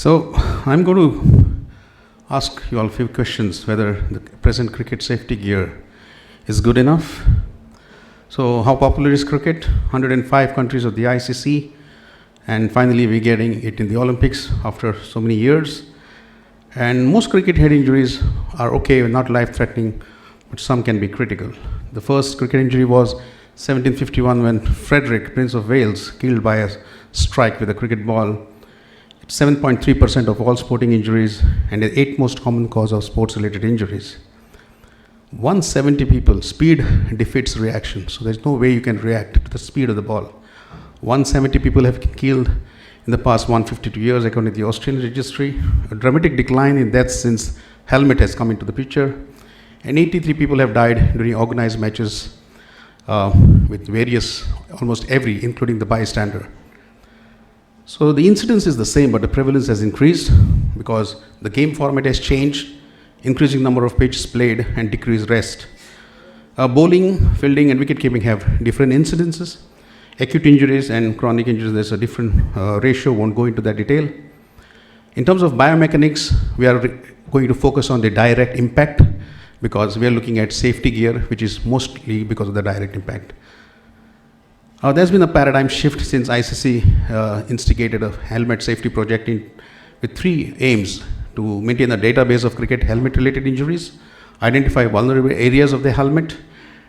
So I'm going to ask you all a few questions whether the present cricket safety gear is good enough. So how popular is cricket? 105 countries of the ICC, and finally we're getting it in the Olympics after so many years. And most cricket head injuries are okay, not life-threatening, but some can be critical. The first cricket injury was 1751 when Frederick, Prince of Wales, killed by a strike with a cricket ball. It's 7.3% of all sporting injuries and the 8th most common cause of sports-related injuries. 170 people, speed defeats reaction. So there's no way you can react to the speed of the ball. 170 people have been killed in the past 152 years, according to the Australian registry. A dramatic decline in deaths since helmet has come into the picture. And 83 people have died during organized matches with various, almost every, including the bystander. So the incidence is the same, but the prevalence has increased because the game format has changed, increasing number of pitches played and decreased rest. Bowling, fielding, and wicket-keeping have different incidences. Acute injuries and chronic injuries, there's a different ratio, won't go into that detail. In terms of biomechanics, we are going to focus on the direct impact because we are looking at safety gear, which is mostly because of the direct impact. There's been a paradigm shift since ICC instigated a helmet safety project with 3 aims: to maintain a database of cricket helmet-related injuries, identify vulnerable areas of the helmet,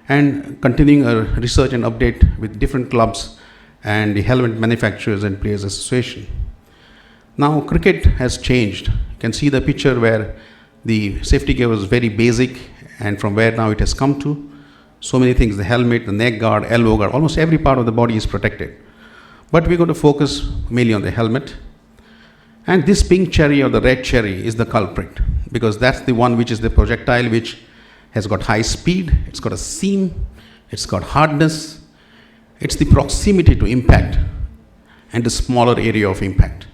and continuing a research and update with different clubs and the helmet manufacturers and players association. Now cricket has changed. You can see the picture where the safety gear was very basic and from where now it has come to. So many things, the helmet, the neck guard, elbow guard, almost every part of the body is protected. But we're going to focus mainly on the helmet. And this pink cherry or the red cherry is the culprit because that's the one which is the projectile which has got high speed, it's got a seam, it's got hardness, it's the proximity to impact and the smaller area of impact.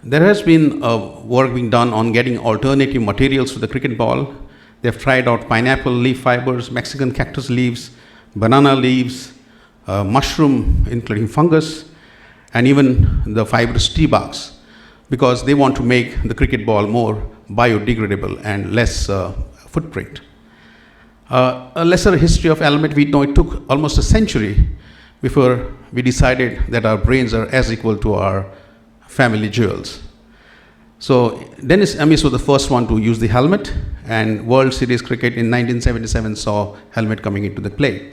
There has been work being done on getting alternative materials to the cricket ball. They've tried out pineapple leaf fibers, Mexican cactus leaves, banana leaves, mushroom, including fungus, and even the fibrous tree barks, because they want to make the cricket ball more biodegradable and less footprint. A lesser history of helmet, we know it took almost a century before we decided that our brains are as equal to our family jewels. So Dennis Amiss was the first one to use the helmet, and World Series cricket in 1977 saw helmet coming into the play.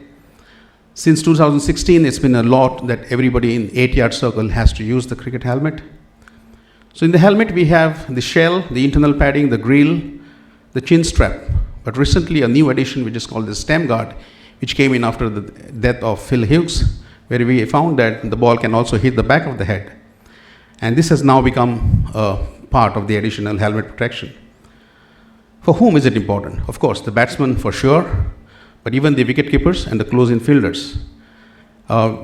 Since 2016, it's been a lot that everybody in 8-yard circle has to use the cricket helmet. So in the helmet, we have the shell, the internal padding, the grill, the chin strap. But recently, a new addition, which is called the stem guard, which came in after the death of Phil Hughes, where we found that the ball can also hit the back of the head. And this has now become part of the additional helmet protection. For whom is it important? Of course, the batsman for sure, but even the wicket keepers and the close-in fielders.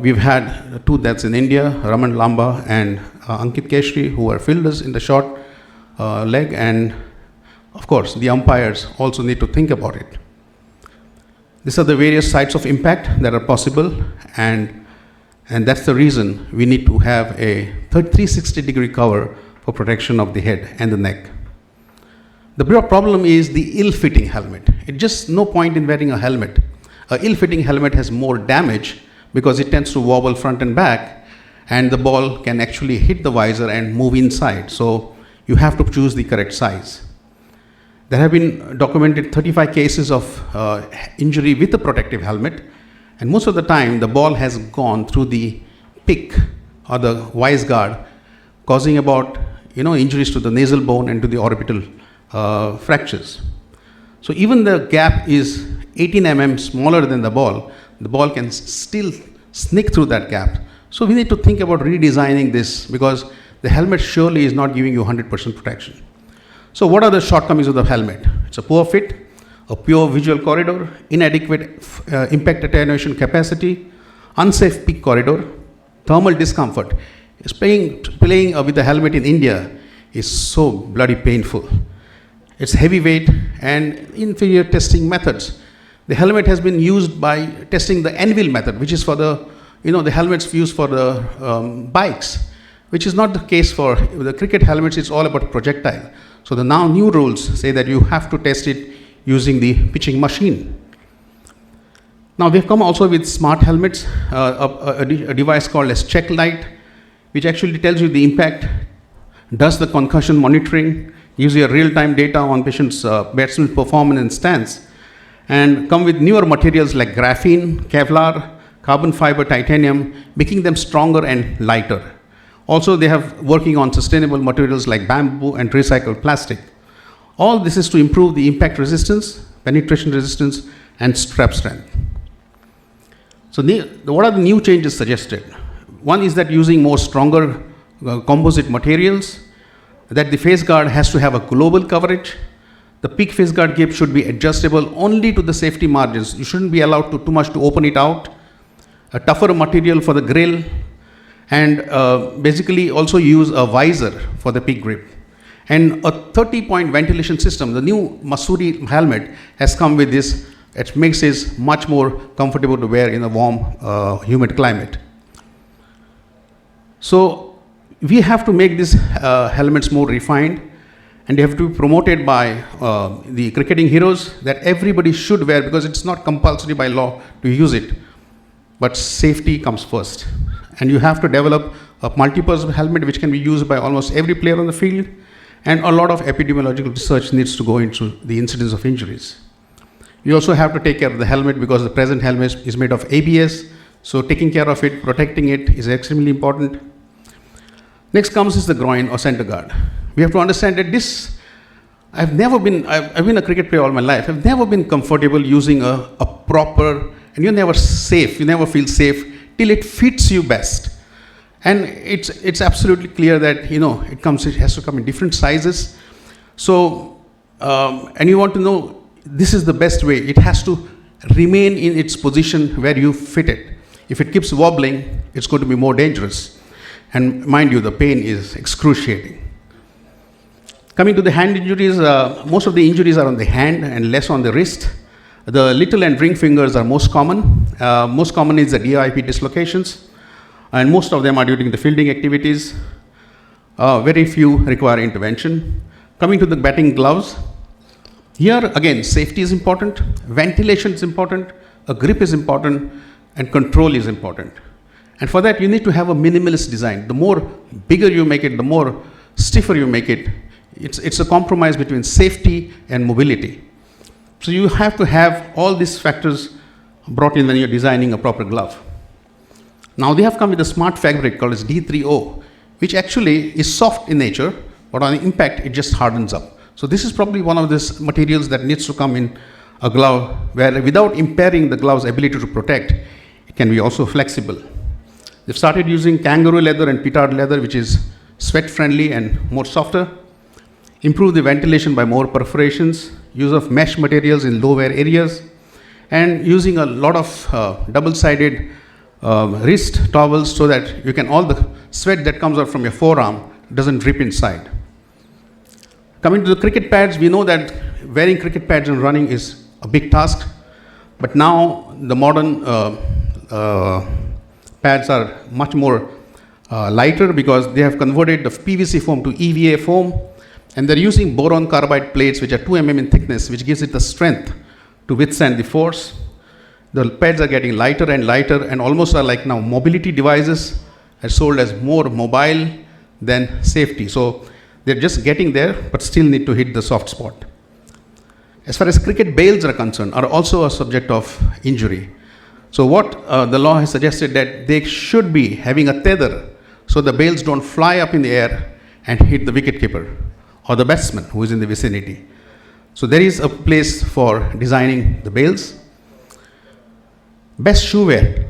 We've had 2 deaths in India, Raman Lamba and Ankit Keshri, who are fielders in the short leg, and of course, the umpires also need to think about it. These are the various sites of impact that are possible, and that's the reason we need to have a 360-degree cover for protection of the head and the neck. The problem is the ill-fitting helmet. It's just no point in wearing a helmet. A ill-fitting helmet has more damage because it tends to wobble front and back, and the ball can actually hit the visor and move inside. So you have to choose the correct size. There have been documented 35 cases of injury with a protective helmet, and most of the time the ball has gone through the pick or the wise guard, causing about injuries to the nasal bone and to the orbital fractures. So even the gap is 18 mm smaller than the ball can still sneak through that gap. So we need to think about redesigning this because the helmet surely is not giving you 100% protection. So what are the shortcomings of the helmet? It's a poor fit, a pure visual corridor, inadequate impact attenuation capacity, unsafe peak corridor, thermal discomfort. Playing with the helmet in India is so bloody painful. It's heavyweight and inferior testing methods. The helmet has been used by testing the anvil method, which is for the helmets used for the bikes. which is not the case for the cricket helmets. It's all about projectile. So the now new rules say that you have to test it using the pitching machine. Now we have come also with smart helmets, a device called as check light, which actually tells you the impact, does the concussion monitoring, gives you real-time data on patients' batsman's performance and stance, and come with newer materials like graphene, Kevlar, carbon fiber, titanium, making them stronger and lighter. Also, they have working on sustainable materials like bamboo and recycled plastic. All this is to improve the impact resistance, penetration resistance, and strap strength. So what are the new changes suggested? One is that using more stronger composite materials, that the face guard has to have a global coverage. The peak face guard gap should be adjustable only to the safety margins. You shouldn't be allowed to too much to open it out. A tougher material for the grill, and basically also use a visor for the peak grip. And a 30-point ventilation system. The new Masuri helmet has come with this. It makes it much more comfortable to wear in a warm, humid climate. So we have to make these helmets more refined, and they have to be promoted by the cricketing heroes that everybody should wear, because it's not compulsory by law to use it. But safety comes first. And you have to develop a multi-purpose helmet which can be used by almost every player on the field, and a lot of epidemiological research needs to go into the incidence of injuries. You also have to take care of the helmet, because the present helmet is made of ABS, so taking care of it, protecting it is extremely important. Next comes is the groin or center guard. We have to understand that this, I've been a cricket player all my life. I've never been comfortable using a proper, and you never feel safe till it fits you best. And it's absolutely clear that, it has to come in different sizes. So, and you want to know, this is the best way. It has to remain in its position where you fit it. If it keeps wobbling, it's going to be more dangerous. And mind you, the pain is excruciating. Coming to the hand injuries, most of the injuries are on the hand and less on the wrist. The little and ring fingers are most common. Most common is the DIP dislocations, and most of them are during the fielding activities. Very few require intervention. Coming to the batting gloves, here again, safety is important, ventilation is important, a grip is important, and control is important. And for that, you need to have a minimalist design. The more bigger you make it, the more stiffer you make it. It's a compromise between safety and mobility. So you have to have all these factors brought in when you're designing a proper glove. Now they have come with a smart fabric called as D3O, which actually is soft in nature, but on impact, it just hardens up. So this is probably one of these materials that needs to come in a glove, where without impairing the glove's ability to protect, it can be also flexible. They've started using kangaroo leather and petard leather, which is sweat-friendly and more softer. Improve the ventilation by more perforations, use of mesh materials in low-wear areas, and using a lot of double-sided wrist towels so that you can, all the sweat that comes out from your forearm doesn't drip inside. Coming to the cricket pads, we know that wearing cricket pads and running is a big task, but now the modern pads are much more lighter, because they have converted the PVC foam to EVA foam, and they're using boron carbide plates which are 2 mm in thickness, which gives it the strength to withstand the force. The pads are getting lighter and lighter, and almost are like now mobility devices, are sold as more mobile than safety. So they're just getting there, but still need to hit the soft spot. As far as cricket bails are concerned, are also a subject of injury. So what the law has suggested, that they should be having a tether so the bails don't fly up in the air and hit the wicketkeeper or the batsman who is in the vicinity. So there is a place for designing the bails. Best shoe wear.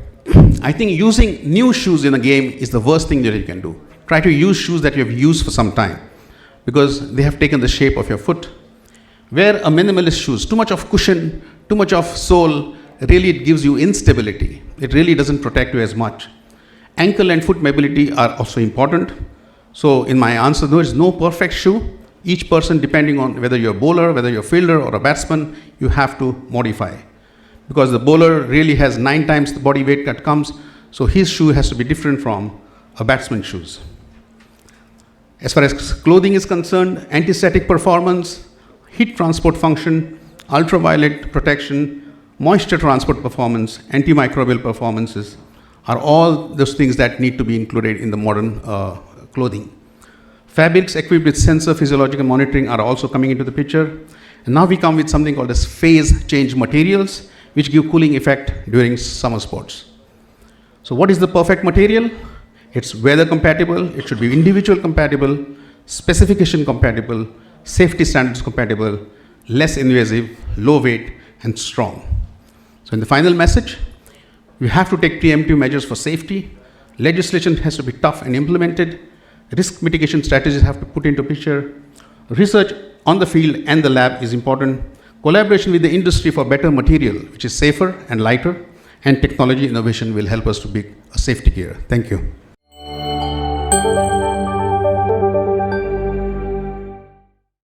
I think using new shoes in a game is the worst thing that you can do. Try to use shoes that you have used for some time, because they have taken the shape of your foot. Wear a minimalist shoes. Too much of cushion, too much of sole, really it gives you instability. It really doesn't protect you as much. Ankle and foot mobility are also important. So in my answer, there is no perfect shoe. Each person, depending on whether you're a bowler, whether you're a fielder or a batsman, you have to modify. Because the bowler really has 9 times the body weight that comes, so his shoe has to be different from a batsman's shoes. As far as clothing is concerned, anti-static performance, heat transport function, ultraviolet protection, moisture transport performance, antimicrobial performances are all those things that need to be included in the modern clothing. Fabrics equipped with sensor physiological monitoring are also coming into the picture. And now we come with something called as phase change materials, which give cooling effect during summer sports. So what is the perfect material? It's weather compatible, it should be individual compatible, specification compatible, safety standards compatible, less invasive, low weight, and strong. So in the final message, we have to take preemptive measures for safety. Legislation has to be tough and implemented. Risk mitigation strategies have to put into picture. Research on the field and the lab is important. Collaboration with the industry for better material, which is safer and lighter, and technology innovation will help us to be a safety gear. Thank you.